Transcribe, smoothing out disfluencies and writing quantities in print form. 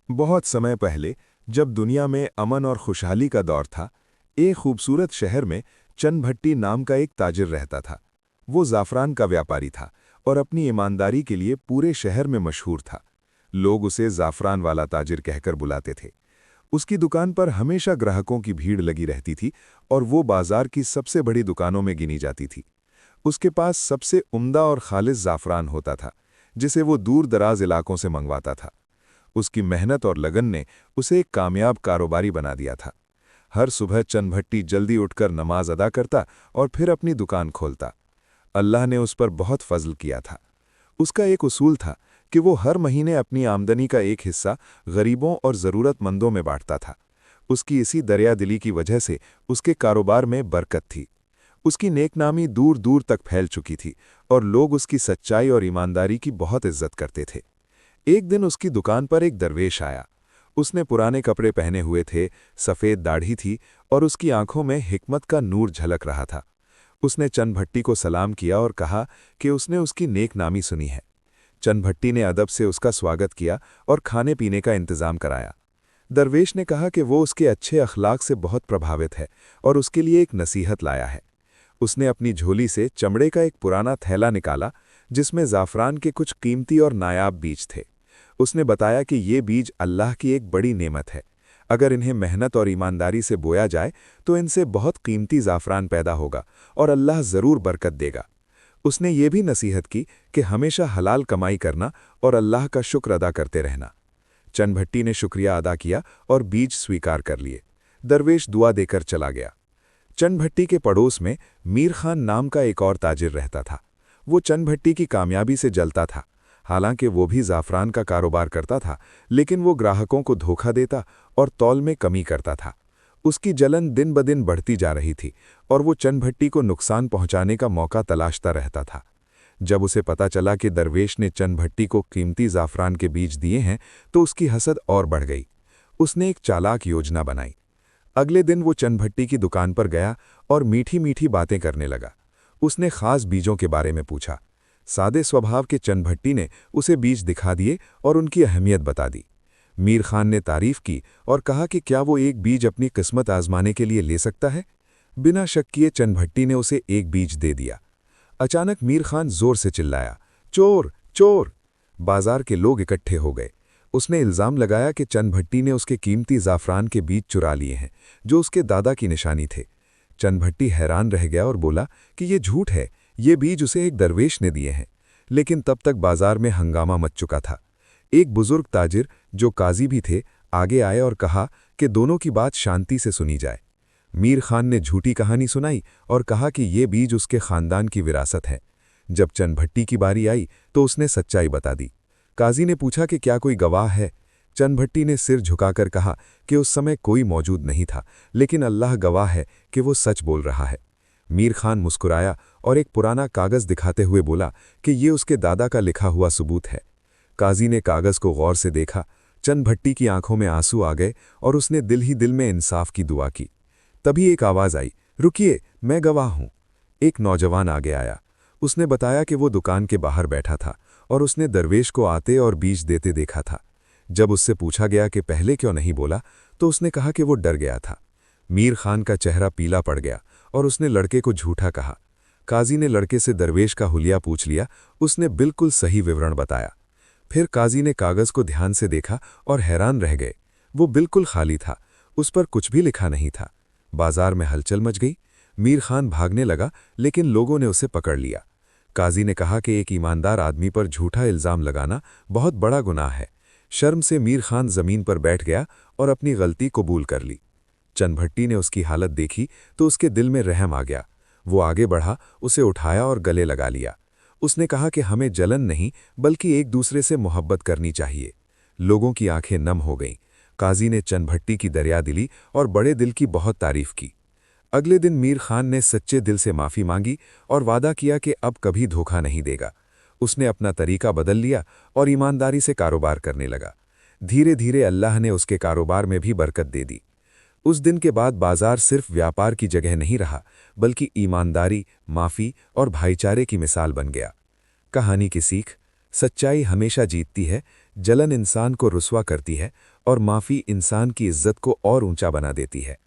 बहुत समय पहले, जब दुनिया में अमन और खुशहाली का दौर था, एक खूबसूरत शहर में चनभट्टी नाम का एक ताजिर रहता था। वो ज़ाफ़रान का व्यापारी था और अपनी ईमानदारी के लिए पूरे शहर में मशहूर था। लोग उसे ज़ाफ़रान वाला ताजिर कहकर बुलाते थे। उसकी दुकान पर हमेशा ग्राहकों की भीड़ लगी रहती थी और वो बाजार की सबसे बड़ी दुकानों में गिनी जाती थी। उसके पास सबसे उम्दा और खालिस ज़ाफ़रान होता था, जिसे वो दूर दराज इलाकों से मंगवाता था। उसकी मेहनत और लगन ने उसे एक कामयाब कारोबारी बना दिया था। हर सुबह चनभट्टी जल्दी उठकर नमाज अदा करता और फिर अपनी दुकान खोलता। अल्लाह ने उस पर बहुत फजल किया था। उसका एक उसूल था कि वो हर महीने अपनी आमदनी का एक हिस्सा गरीबों और ज़रूरतमंदों में बांटता था। उसकी इसी दरियादिली की वजह से उसके कारोबार में बरकत थी। उसकी नेकनामी दूर दूर तक फैल चुकी थी और लोग उसकी सच्चाई और ईमानदारी की बहुत इज्जत करते थे। एक दिन उसकी दुकान पर एक दरवेश आया। उसने पुराने कपड़े पहने हुए थे, सफ़ेद दाढ़ी थी और उसकी आंखों में हिकमत का नूर झलक रहा था। उसने चनभट्टी को सलाम किया और कहा कि उसने उसकी नेक नामी सुनी है। चनभट्टी ने अदब से उसका स्वागत किया और खाने पीने का इंतजाम कराया। दरवेश ने कहा कि वो उसके अच्छे अखलाक से बहुत प्रभावित है और उसके लिए एक नसीहत लाया है। उसने अपनी झोली से चमड़े का एक पुराना थैला निकाला, जिसमें ज़ाफ़रान के कुछ कीमती और नायाब बीज थे। उसने बताया कि ये बीज अल्लाह की एक बड़ी नेमत है। अगर इन्हें मेहनत और ईमानदारी से बोया जाए तो इनसे बहुत कीमती ज़ाफ़रान पैदा होगा और अल्लाह ज़रूर बरकत देगा। उसने ये भी नसीहत की कि हमेशा हलाल कमाई करना और अल्लाह का शुक्र अदा करते रहना। चनभट्टी ने शुक्रिया अदा किया और बीज स्वीकार कर लिए। दरवेश दुआ देकर चला गया। चनभट्टी के पड़ोस में मीर खान नाम का एक और ताजिर रहता था। वो चनभट्टी की कामयाबी से जलता था। हालांकि वो भी ज़ाफ़रान का कारोबार करता था, लेकिन वो ग्राहकों को धोखा देता और तौल में कमी करता था। उसकी जलन दिन ब दिन बढ़ती जा रही थी और वो चनभट्टी को नुकसान पहुंचाने का मौका तलाशता रहता था। जब उसे पता चला कि दरवेश ने चनभट्टी को कीमती ज़ाफ़रान के बीज दिए हैं, तो उसकी हसद और बढ़ गई। उसने एक चालाक योजना बनाई। अगले दिन वो चनभट्टी की दुकान पर गया और मीठी मीठी बातें करने लगा। उसने खास बीजों के बारे में पूछा। सादे स्वभाव के चनभट्टी ने उसे बीज दिखा दिए और उनकी अहमियत बता दी। मीर खान ने तारीफ की और कहा कि क्या वो एक बीज अपनी किस्मत आजमाने के लिए ले सकता है। बिना शक किए चनभट्टी ने उसे एक बीज दे दिया। अचानक मीर खान जोर से चिल्लाया, चोर चोर! बाजार के लोग इकट्ठे हो गए। उसने इल्ज़ाम लगाया कि चनभट्टी ने उसके कीमती ज़ाफ़रान के बीज चुरा लिए हैं, जो उसके दादा की निशानी थे। चनभट्टी हैरान रह गया और बोला कि ये झूठ है, ये बीज उसे एक दरवेश ने दिए हैं। लेकिन तब तक बाजार में हंगामा मच चुका था। एक बुजुर्ग ताजिर, जो काजी भी थे, आगे आए और कहा कि दोनों की बात शांति से सुनी जाए। मीर खान ने झूठी कहानी सुनाई और कहा कि ये बीज उसके खानदान की विरासत है। जब चनभट्टी की बारी आई तो उसने सच्चाई बता दी। काजी ने पूछा कि क्या कोई गवाह है। चनभट्टी ने सिर झुकाकर कहा कि उस समय कोई मौजूद नहीं था, लेकिन अल्लाह गवाह है कि वो सच बोल रहा है। मीर खान मुस्कुराया और एक पुराना कागज़ दिखाते हुए बोला कि ये उसके दादा का लिखा हुआ सबूत है। काजी ने कागज़ को गौर से देखा। चनभट्टी की आंखों में आंसू आ गए और उसने दिल ही दिल में इंसाफ की दुआ की। तभी एक आवाज़ आई, रुकिए, मैं गवाह हूं। एक नौजवान आगे आया। उसने बताया कि वो दुकान के बाहर बैठा था और उसने दरवेश को आते और बीज देते देखा था। जब उससे पूछा गया कि पहले क्यों नहीं बोला, तो उसने कहा कि वो डर गया था। मीर खान का चेहरा पीला पड़ गया और उसने लड़के को झूठा कहा। काजी ने लड़के से दरवेश का हुलिया पूछ लिया। उसने बिल्कुल सही विवरण बताया। फिर काजी ने कागज़ को ध्यान से देखा और हैरान रह गए। वो बिल्कुल खाली था, उस पर कुछ भी लिखा नहीं था। बाजार में हलचल मच गई। मीर खान भागने लगा, लेकिन लोगों ने उसे पकड़ लिया। काजी ने कहा कि एक ईमानदार आदमी पर झूठा इल्ज़ाम लगाना बहुत बड़ा गुनाह है। शर्म से मीर खान ज़मीन पर बैठ गया और अपनी गलती कबूल कर ली। चनभट्टी ने उसकी हालत देखी तो उसके दिल में रहम आ गया। वो आगे बढ़ा, उसे उठाया और गले लगा लिया। उसने कहा कि हमें जलन नहीं, बल्कि एक दूसरे से मोहब्बत करनी चाहिए। लोगों की आंखें नम हो गईं। काजी ने चनभट्टी की दरियादिली और बड़े दिल की बहुत तारीफ की। अगले दिन मीर खान ने सच्चे दिल से माफ़ी मांगी और वादा किया कि अब कभी धोखा नहीं देगा। उसने अपना तरीका बदल लिया और ईमानदारी से कारोबार करने लगा। धीरे धीरे अल्लाह ने उसके कारोबार में भी बरकत दे दी। उस दिन के बाद बाजार सिर्फ व्यापार की जगह नहीं रहा, बल्कि ईमानदारी, माफ़ी और भाईचारे की मिसाल बन गया। कहानी की सीख: सच्चाई हमेशा जीतती है, जलन इंसान को रुस्वा करती है और माफ़ी इंसान की इज्जत को और ऊंचा बना देती है।